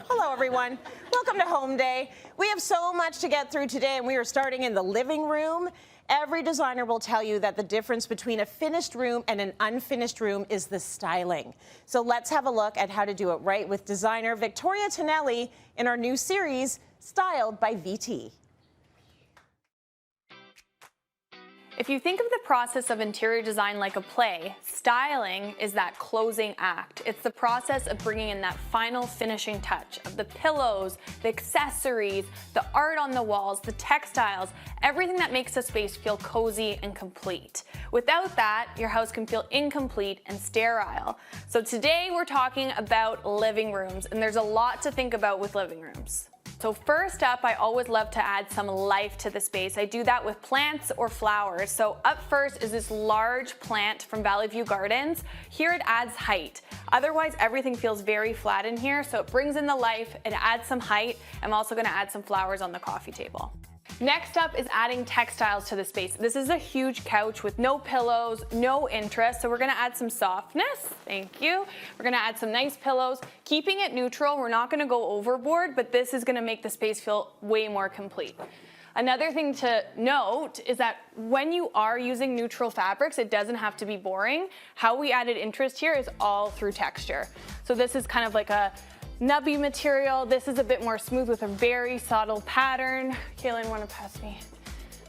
Hello, everyone. Welcome to Home Day. We have so much to get through today, and we are starting in the living room. Every designer will tell you that the difference between a finished room and an unfinished room is the styling. So let's have a look at how to do it right with designer Victoria Tonelli in our new series, Styled by VT. If you think of the process of interior design like a play, styling is that closing act. It's the process of bringing in that final finishing touch of the pillows, the accessories, the art on the walls, the textiles, everything that makes a space feel cozy and complete. Without that, your house can feel incomplete and sterile. So today we're talking about living rooms, and there's a lot to think about with living rooms. So first up, I always love to add some life to the space. I do that with plants or flowers. So up first is this large plant from Valley View Gardens. Here it adds height. Otherwise, everything feels very flat in here, so it brings in the life, it adds some height. I'm also gonna add some flowers on the coffee table. Next up is adding textiles to the space. This is a huge couch with no pillows, no interest, so we're gonna add some softness. Thank you. We're gonna add some nice pillows, keeping it neutral. We're not gonna go overboard, but this is gonna make the space feel way more complete. Another thing to note is that when you are using neutral fabrics, it doesn't have to be boring. How we added interest here is all through texture. So this is kind of like a nubby material. This is a bit more smooth with a very subtle pattern. Kaylin, wanna pass me?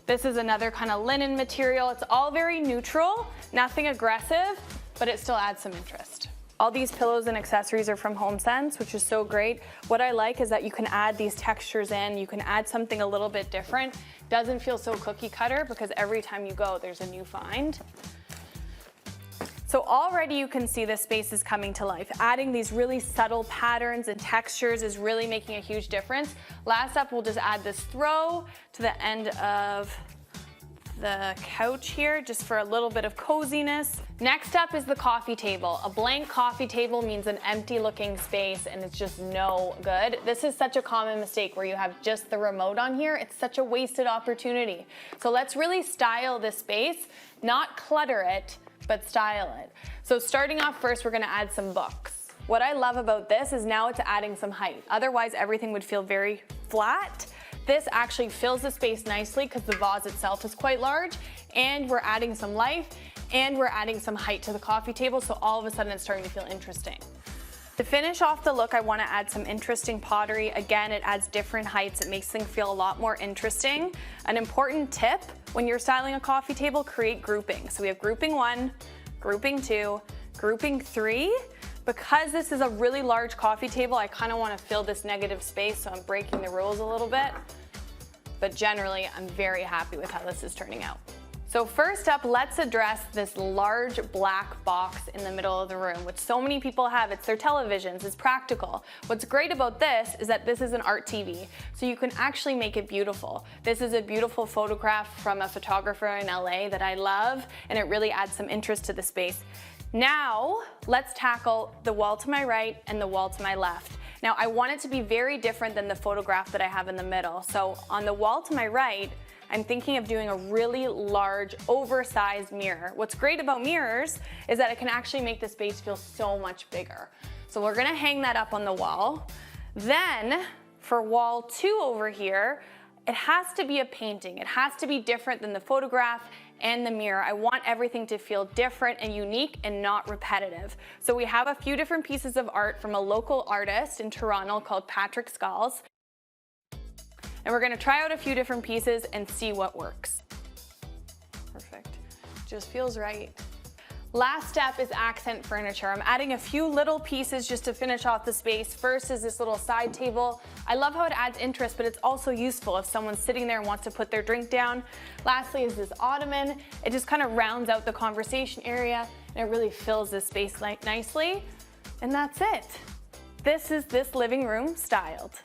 This is another kind of linen material. It's all very neutral, nothing aggressive, but it still adds some interest. All these pillows and accessories are from HomeSense, which is so great. What I like is that you can add these textures in, you can add something a little bit different. Doesn't feel so cookie cutter because every time you go, there's a new find. So already you can see this space is coming to life. Adding these really subtle patterns and textures is really making a huge difference. Last up, we'll just add this throw to the end of the couch here, just for a little bit of coziness. Next up is the coffee table. A blank coffee table means an empty looking space and it's just no good. This is such a common mistake where you have just the remote on here. It's such a wasted opportunity. So let's really style this space, not clutter it, but style it. So starting off first, we're gonna add some books. What I love about this is now it's adding some height. Otherwise, everything would feel very flat. This actually fills the space nicely because the vase itself is quite large, and we're adding some life, and we're adding some height to the coffee table, so all of a sudden it's starting to feel interesting. To finish off the look, I want to add some interesting pottery. Again, it adds different heights. It makes things feel a lot more interesting. An important tip, when you're styling a coffee table, create grouping. So we have grouping 1, grouping 2, grouping 3. Because this is a really large coffee table, I kind of want to fill this negative space, so I'm breaking the rules a little bit. But generally, I'm very happy with how this is turning out. So first up, let's address this large black box in the middle of the room, which so many people have. It's their televisions, it's practical. What's great about this is that this is an art TV, so you can actually make it beautiful. This is a beautiful photograph from a photographer in LA that I love, and it really adds some interest to the space. Now, let's tackle the wall to my right and the wall to my left. Now, I want it to be very different than the photograph that I have in the middle. So on the wall to my right, I'm thinking of doing a really large, oversized mirror. What's great about mirrors is that it can actually make the space feel so much bigger. So we're gonna hang that up on the wall. Then, for wall 2 over here, it has to be a painting. It has to be different than the photograph and the mirror. I want everything to feel different and unique and not repetitive. So we have a few different pieces of art from a local artist in Toronto called Patrick Skulls. And we're gonna try out a few different pieces and see what works. Perfect, just feels right. Last step is accent furniture. I'm adding a few little pieces just to finish off the space. First is this little side table. I love how it adds interest, but it's also useful if someone's sitting there and wants to put their drink down. Lastly is this ottoman. It just kind of rounds out the conversation area, and it really fills this space nicely. And that's it. This is this living room styled.